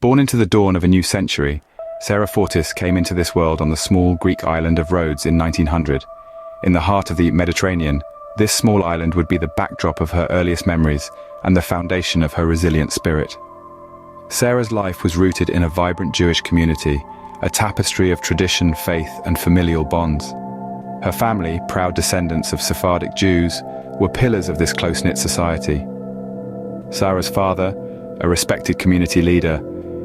Born into the dawn of a new century, Sara Fortis came into this world on the small Greek island of Rhodes in 1900. In the heart of the Mediterranean, this small island would be the backdrop of her earliest memories and the foundation of her resilient spirit. Sara's life was rooted in a vibrant Jewish community, a tapestry of tradition, faith, and familial bonds. Her family, proud descendants of Sephardic Jews, were pillars of this close-knit society. Sara's father, a respected community leader,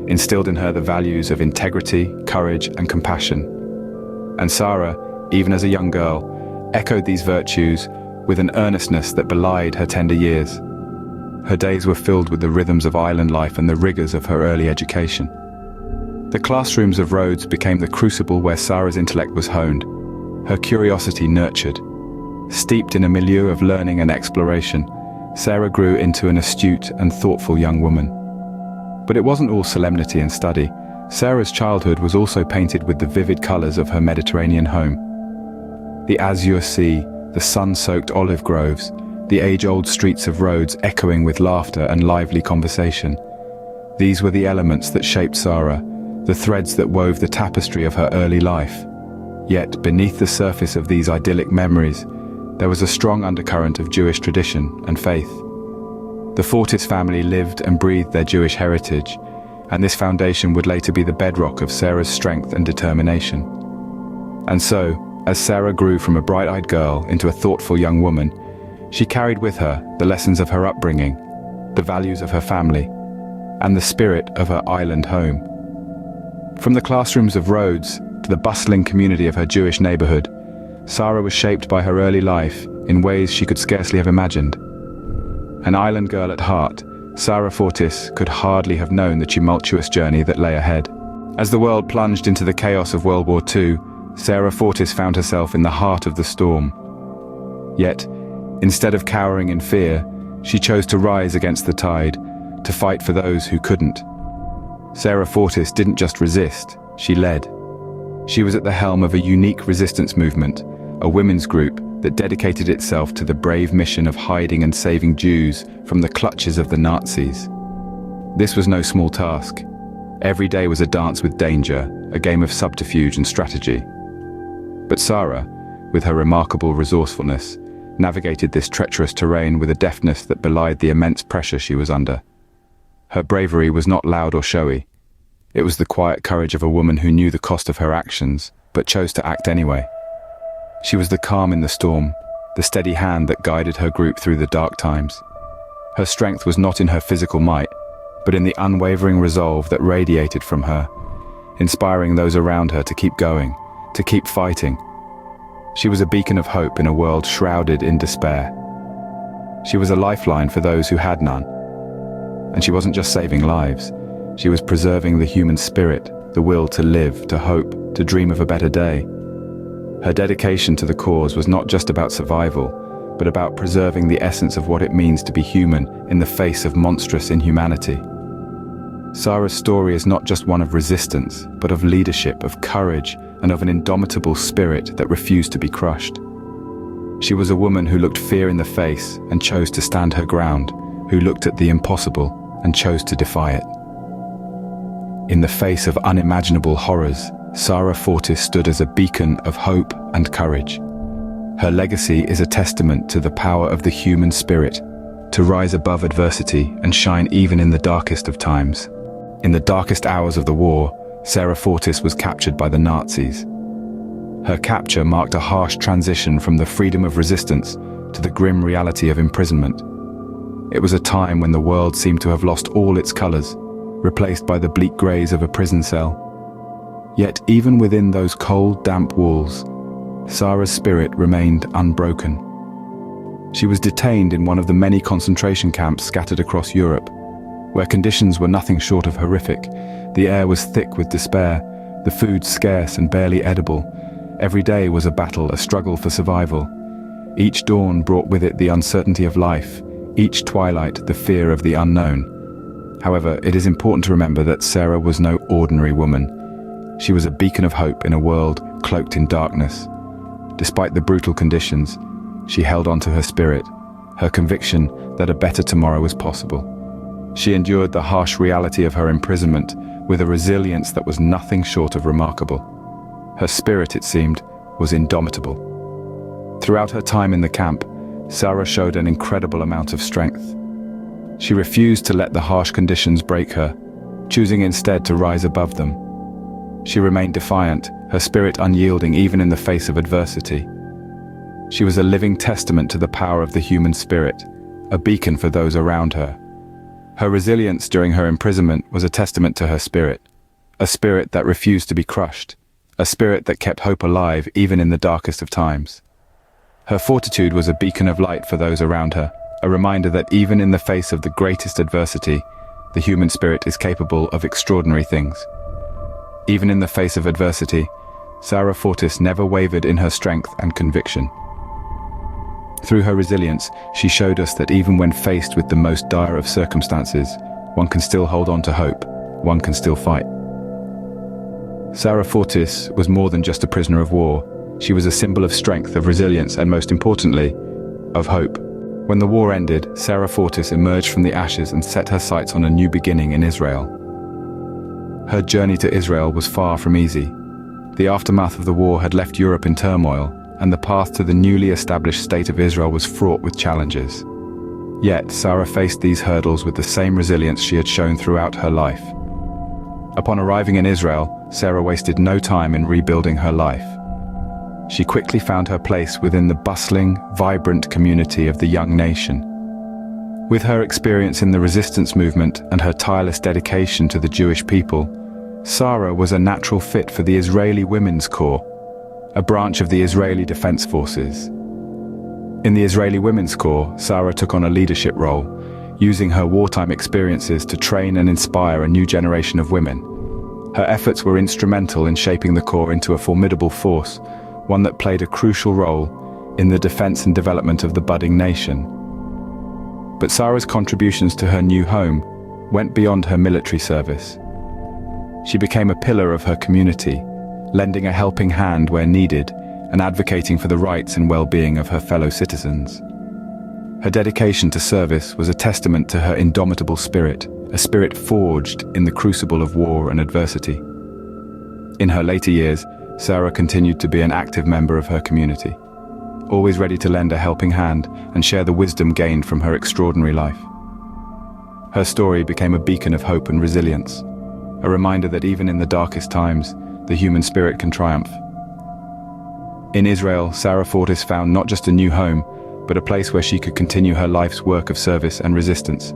instilled in her the values of integrity, courage, and compassion. And Sara, even as a young girl, echoed these virtues with an earnestness that belied her tender years. Her days were filled with the rhythms of island life and the rigors of her early education. The classrooms of Rhodes became the crucible where Sara's intellect was honed, her curiosity nurtured. Steeped in a milieu of learning and exploration, Sara grew into an astute and thoughtful young woman. But it wasn't all solemnity and study. Sara's childhood was also painted with the vivid colors of her Mediterranean home. The azure sea, the sun-soaked olive groves, the age-old streets of Rhodes echoing with laughter and lively conversation. These were the elements that shaped Sara, the threads that wove the tapestry of her early life. Yet, beneath the surface of these idyllic memories, there was a strong undercurrent of Jewish tradition and faith. The Fortis family lived and breathed their Jewish heritage, and this foundation would later be the bedrock of Sara's strength and determination. And so, as Sara grew from a bright-eyed girl into a thoughtful young woman, she carried with her the lessons of her upbringing, the values of her family, and the spirit of her island home. From the classrooms of Rhodes to the bustling community of her Jewish neighborhood, Sara was shaped by her early life in ways she could scarcely have imagined. An island girl at heart, Sara Fortis could hardly have known the tumultuous journey that lay ahead. As the world plunged into the chaos of World War II, Sara Fortis found herself in the heart of the storm. Yet, instead of cowering in fear, she chose to rise against the tide, to fight for those who couldn't. Sara Fortis didn't just resist, she led. She was at the helm of a unique resistance movement, a women's group that dedicated itself to the brave mission of hiding and saving Jews from the clutches of the Nazis. This was no small task. Every day was a dance with danger, a game of subterfuge and strategy. But Sara, with her remarkable resourcefulness, navigated this treacherous terrain with a deftness that belied the immense pressure she was under. Her bravery was not loud or showy. It was the quiet courage of a woman who knew the cost of her actions, but chose to act anyway. She was the calm in the storm, the steady hand that guided her group through the dark times. Her strength was not in her physical might, but in the unwavering resolve that radiated from her, inspiring those around her to keep going, to keep fighting. She was a beacon of hope in a world shrouded in despair. She was a lifeline for those who had none. And she wasn't just saving lives, she was preserving the human spirit, the will to live, to hope, to dream of a better day. Her dedication to the cause was not just about survival, but about preserving the essence of what it means to be human in the face of monstrous inhumanity. Sara's story is not just one of resistance, but of leadership, of courage, and of an indomitable spirit that refused to be crushed. She was a woman who looked fear in the face and chose to stand her ground, who looked at the impossible and chose to defy it. In the face of unimaginable horrors, Sara Fortis stood as a beacon of hope and courage. Her legacy is a testament to the power of the human spirit, to rise above adversity and shine even in the darkest of times. In the darkest hours of the war, Sara Fortis was captured by the Nazis. Her capture marked a harsh transition from the freedom of resistance to the grim reality of imprisonment. It was a time when the world seemed to have lost all its colors, replaced by the bleak grays of a prison cell. Yet even within those cold, damp walls, Sara's spirit remained unbroken. She was detained in one of the many concentration camps scattered across Europe, where conditions were nothing short of horrific. The air was thick with despair, the food scarce and barely edible. Every day was a battle, a struggle for survival. Each dawn brought with it the uncertainty of life, each twilight the fear of the unknown. However, it is important to remember that Sara was no ordinary woman. She was a beacon of hope in a world cloaked in darkness. Despite the brutal conditions, she held on to her spirit, her conviction that a better tomorrow was possible. She endured the harsh reality of her imprisonment with a resilience that was nothing short of remarkable. Her spirit, it seemed, was indomitable. Throughout her time in the camp, Sara showed an incredible amount of strength. She refused to let the harsh conditions break her, choosing instead to rise above them. She remained defiant, her spirit unyielding even in the face of adversity. She was a living testament to the power of the human spirit, a beacon for those around her. Her resilience during her imprisonment was a testament to her spirit, a spirit that refused to be crushed, a spirit that kept hope alive even in the darkest of times. Her fortitude was a beacon of light for those around her, a reminder that even in the face of the greatest adversity, the human spirit is capable of extraordinary things. Even in the face of adversity, Sara Fortis never wavered in her strength and conviction. Through her resilience, she showed us that even when faced with the most dire of circumstances, one can still hold on to hope, one can still fight. Sara Fortis was more than just a prisoner of war. She was a symbol of strength, of resilience, and most importantly, of hope. When the war ended, Sara Fortis emerged from the ashes and set her sights on a new beginning in Israel. Her journey to Israel was far from easy. The aftermath of the war had left Europe in turmoil, and the path to the newly established state of Israel was fraught with challenges. Yet, Sara faced these hurdles with the same resilience she had shown throughout her life. Upon arriving in Israel, Sara wasted no time in rebuilding her life. She quickly found her place within the bustling, vibrant community of the young nation. With her experience in the resistance movement and her tireless dedication to the Jewish people, Sara was a natural fit for the Israeli Women's Corps, a branch of the Israeli Defense Forces. In the Israeli Women's Corps, Sara took on a leadership role, using her wartime experiences to train and inspire a new generation of women. Her efforts were instrumental in shaping the Corps into a formidable force, one that played a crucial role in the defense and development of the budding nation. But Sara's contributions to her new home went beyond her military service. She became a pillar of her community, lending a helping hand where needed and advocating for the rights and well-being of her fellow citizens. Her dedication to service was a testament to her indomitable spirit, a spirit forged in the crucible of war and adversity. In her later years, Sara continued to be an active member of her community, always ready to lend a helping hand and share the wisdom gained from her extraordinary life. Her story became a beacon of hope and resilience, a reminder that even in the darkest times, the human spirit can triumph. In Israel, Sara Fortis found not just a new home, but a place where she could continue her life's work of service and resistance.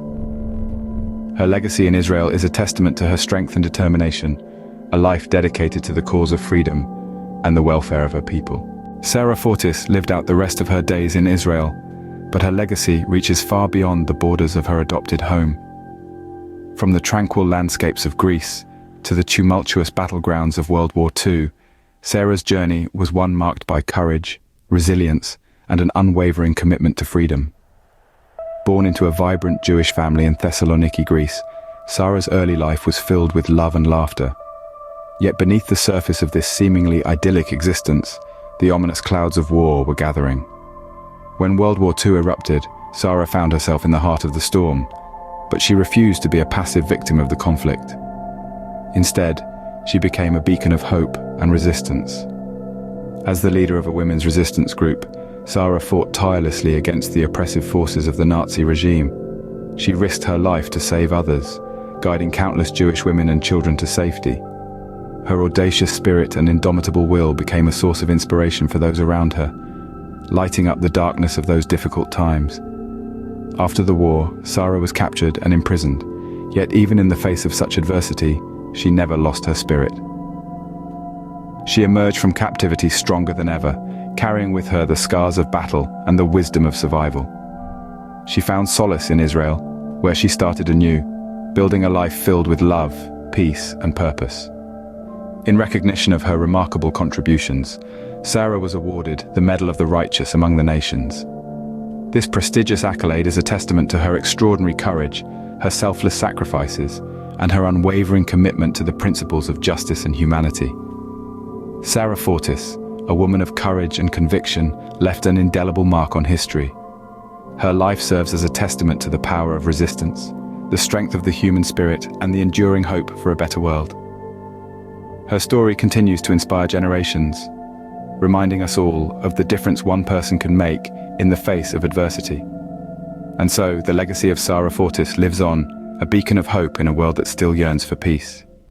Her legacy in Israel is a testament to her strength and determination, a life dedicated to the cause of freedom and the welfare of her people. Sara Fortis lived out the rest of her days in Israel, but her legacy reaches far beyond the borders of her adopted home. From the tranquil landscapes of Greece to the tumultuous battlegrounds of World War II, Sara's journey was one marked by courage, resilience, and an unwavering commitment to freedom. Born into a vibrant Jewish family in Thessaloniki, Greece, Sara's early life was filled with love and laughter. Yet beneath the surface of this seemingly idyllic existence, the ominous clouds of war were gathering. When World War II erupted, Sara found herself in the heart of the storm, but she refused to be a passive victim of the conflict. Instead, she became a beacon of hope and resistance. As the leader of a women's resistance group, Sara fought tirelessly against the oppressive forces of the Nazi regime. She risked her life to save others, guiding countless Jewish women and children to safety. Her audacious spirit and indomitable will became a source of inspiration for those around her, lighting up the darkness of those difficult times. After the war, Sara was captured and imprisoned, yet even in the face of such adversity, she never lost her spirit. She emerged from captivity stronger than ever, carrying with her the scars of battle and the wisdom of survival. She found solace in Israel, where she started anew, building a life filled with love, peace, and purpose. In recognition of her remarkable contributions, Sara was awarded the Medal of the Righteous among the nations. This prestigious accolade is a testament to her extraordinary courage, her selfless sacrifices, and her unwavering commitment to the principles of justice and humanity. Sara Fortis, a woman of courage and conviction, left an indelible mark on history. Her life serves as a testament to the power of resistance, the strength of the human spirit, and the enduring hope for a better world. Her story continues to inspire generations, reminding us all of the difference one person can make in the face of adversity. And so, the legacy of Sara Fortis lives on, a beacon of hope in a world that still yearns for peace.